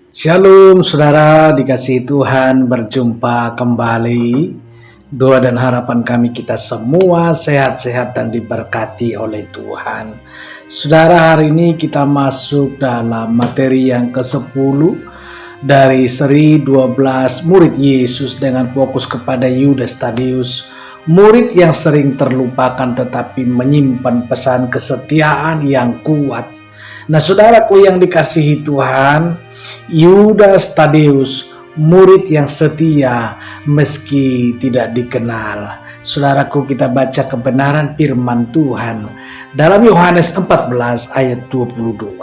Shalom saudara, dikasihi Tuhan, berjumpa kembali. Doa dan harapan kami kita semua sehat-sehat dan diberkati oleh Tuhan. Saudara, hari ini kita masuk dalam materi yang ke-10 dari seri 12 murid Yesus dengan fokus kepada Yudas Tadeus, murid yang sering terlupakan tetapi menyimpan pesan kesetiaan yang kuat. Nah, saudaraku yang dikasihi Tuhan, Yudas Tadeus, murid yang setia meski tidak dikenal. Saudaraku, kita baca kebenaran firman Tuhan dalam Yohanes 14 ayat 22.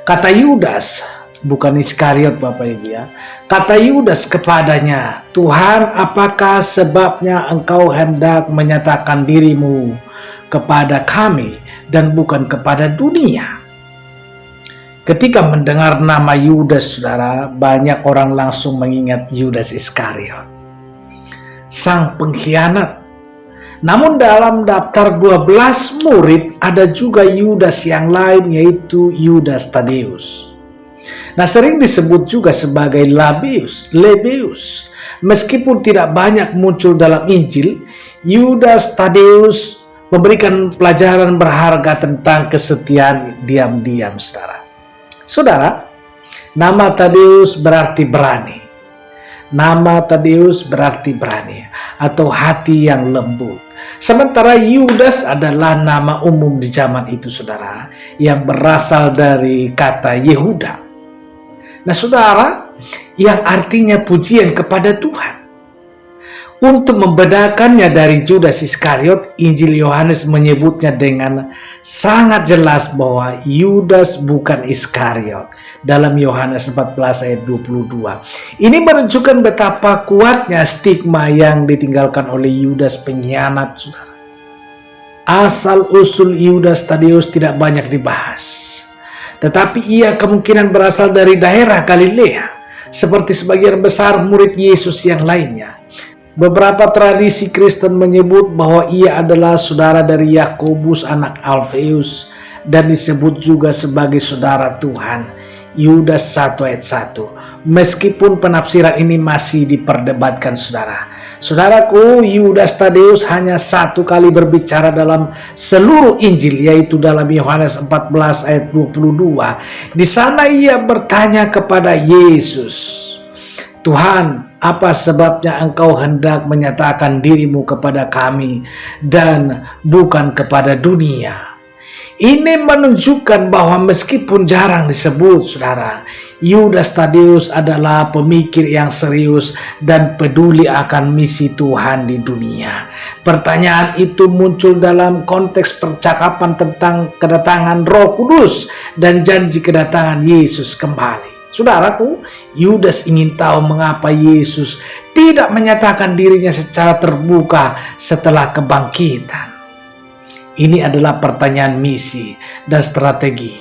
Kata Yudas, bukan Iskariot Bapak Ibu ya. Kata Yudas kepadanya, "Tuhan, apakah sebabnya engkau hendak menyatakan dirimu kepada kami dan bukan kepada dunia?" Ketika mendengar nama Yudas, saudara, banyak orang langsung mengingat Yudas Iskariot, sang pengkhianat. Namun dalam daftar 12 murid ada juga Yudas yang lain, yaitu Yudas Tadeus. Nah, sering disebut juga sebagai Lebbeus. Meskipun tidak banyak muncul dalam Injil, Yudas Tadeus memberikan pelajaran berharga tentang kesetiaan diam-diam, saudara. Saudara, nama Tadeus berarti berani. Nama Tadeus berarti berani atau hati yang lembut. Sementara Yudas adalah nama umum di zaman itu, saudara, yang berasal dari kata Yehuda. Nah, saudara, yang artinya pujian kepada Tuhan. Untuk membedakannya dari Judas Iskariot, Injil Yohanes menyebutnya dengan sangat jelas bahwa Yudas bukan Iskariot dalam Yohanes 14 ayat 22. Ini menunjukkan betapa kuatnya stigma yang ditinggalkan oleh Yudas pengkhianat, saudara. Asal-usul Yudas Tadeus tidak banyak dibahas, tetapi ia kemungkinan berasal dari daerah Galilea, seperti sebagian besar murid Yesus yang lainnya. Beberapa tradisi Kristen menyebut bahwa ia adalah saudara dari Yakobus anak Alfeus dan disebut juga sebagai saudara Tuhan, Yudas 1 ayat 1. Meskipun penafsiran ini masih diperdebatkan, saudara. Saudaraku, Yudas Tadeus hanya satu kali berbicara dalam seluruh Injil, yaitu dalam Yohanes 14 ayat 22. Di sana ia bertanya kepada Yesus, "Tuhan, apa sebabnya engkau hendak menyatakan dirimu kepada kami dan bukan kepada dunia?" Ini menunjukkan bahwa meskipun jarang disebut, saudara, Yudas Tadeus adalah pemikir yang serius dan peduli akan misi Tuhan di dunia. Pertanyaan itu muncul dalam konteks percakapan tentang kedatangan Roh Kudus dan janji kedatangan Yesus kembali. Saudaraku, Yudas ingin tahu mengapa Yesus tidak menyatakan dirinya secara terbuka setelah kebangkitan. Ini adalah pertanyaan misi dan strategi.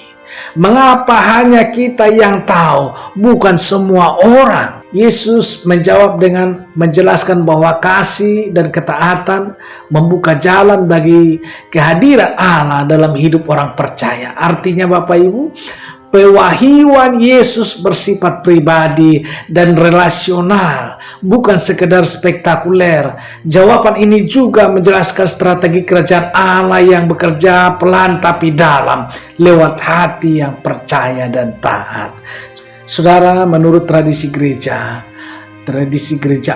Mengapa hanya kita yang tahu, bukan semua orang? Yesus menjawab dengan menjelaskan bahwa kasih dan ketaatan membuka jalan bagi kehadiran Allah dalam hidup orang percaya. Artinya, Bapak Ibu, pewahyuan Yesus bersifat pribadi dan relasional, bukan sekedar spektakuler. Jawaban ini juga menjelaskan strategi kerajaan Allah yang bekerja pelan tapi dalam, lewat hati yang percaya dan taat. Saudara, menurut tradisi gereja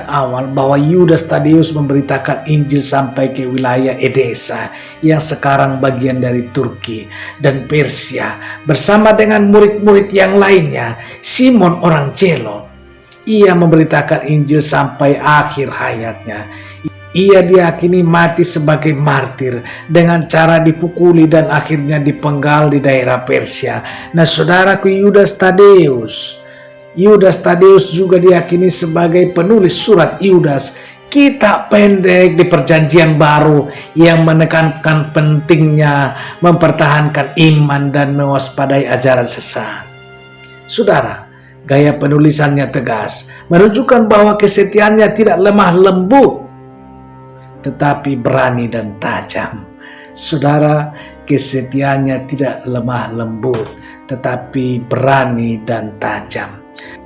awal, bahwa Yudas Tadeus memberitakan Injil sampai ke wilayah Edessa yang sekarang bagian dari Turki dan Persia bersama dengan murid-murid yang lainnya. Simon orang Zelot, ia memberitakan Injil sampai akhir hayatnya. Ia diyakini mati sebagai martir dengan cara dipukuli dan akhirnya dipenggal di daerah Persia. Nah, saudaraku, Yudas Tadeus juga diyakini sebagai penulis surat Yudas, kitab pendek di Perjanjian Baru yang menekankan pentingnya mempertahankan iman dan mewaspadai ajaran sesat. Saudara, gaya penulisannya tegas, menunjukkan bahwa kesetiaannya tidak lemah lembut, tetapi berani dan tajam. Saudara, kesetiaannya tidak lemah lembut, tetapi berani dan tajam.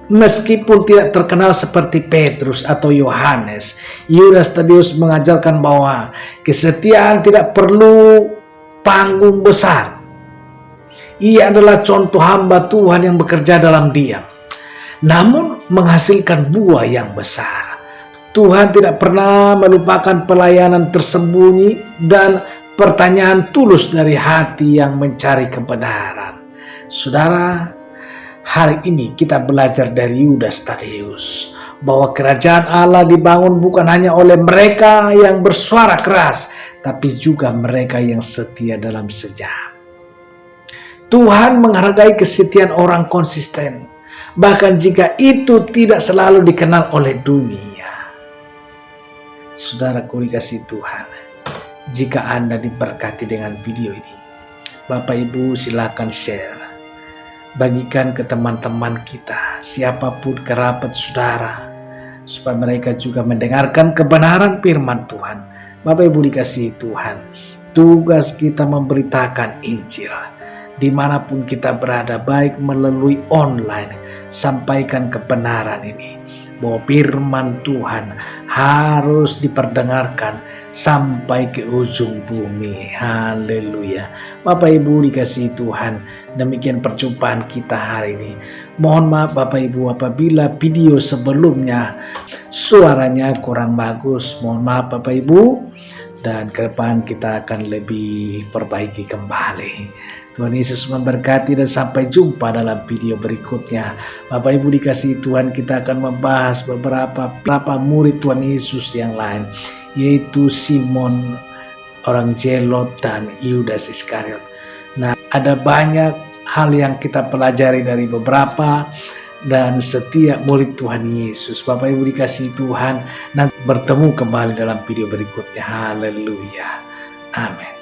Meskipun tidak terkenal seperti Petrus atau Yohanes, Yudas Tadeus mengajarkan bahwa kesetiaan tidak perlu panggung besar. Ia adalah contoh hamba Tuhan yang bekerja dalam diam, namun menghasilkan buah yang besar. Tuhan tidak pernah melupakan pelayanan tersembunyi dan pertanyaan tulus dari hati yang mencari kebenaran. Saudara, hari ini kita belajar dari Yudas Tadeus bahwa kerajaan Allah dibangun bukan hanya oleh mereka yang bersuara keras, tapi juga mereka yang setia dalam sejam. Tuhan menghargai kesetiaan orang konsisten, bahkan jika itu tidak selalu dikenal oleh dunia. Saudaraku dikasihi Tuhan, jika Anda diberkati dengan video ini, Bapak Ibu silakan share. Bagikan ke teman-teman kita, siapapun kerabat saudara, supaya mereka juga mendengarkan kebenaran firman Tuhan. Bapak Ibu dikasihi Tuhan, tugas kita memberitakan Injil. Dimanapun kita berada, baik melalui online, sampaikan kebenaran ini. Bahwa firman Tuhan harus diperdengarkan sampai ke ujung bumi. Haleluya. Bapak Ibu dikasihi Tuhan, demikian perjumpaan kita hari ini. Mohon maaf Bapak Ibu apabila video sebelumnya suaranya kurang bagus. Mohon maaf Bapak Ibu, dan ke depan kita akan lebih perbaiki kembali. Tuhan Yesus memberkati dan sampai jumpa dalam video berikutnya. Bapak Ibu dikasihi Tuhan, kita akan membahas beberapa murid Tuhan Yesus yang lain, yaitu Simon orang Zelot dan Yudas Iskariot. Nah, ada banyak hal yang kita pelajari dari beberapa dan setiap murid Tuhan Yesus. Bapak Ibu dikasihi Tuhan, nanti bertemu kembali dalam video berikutnya. Haleluya. Amin.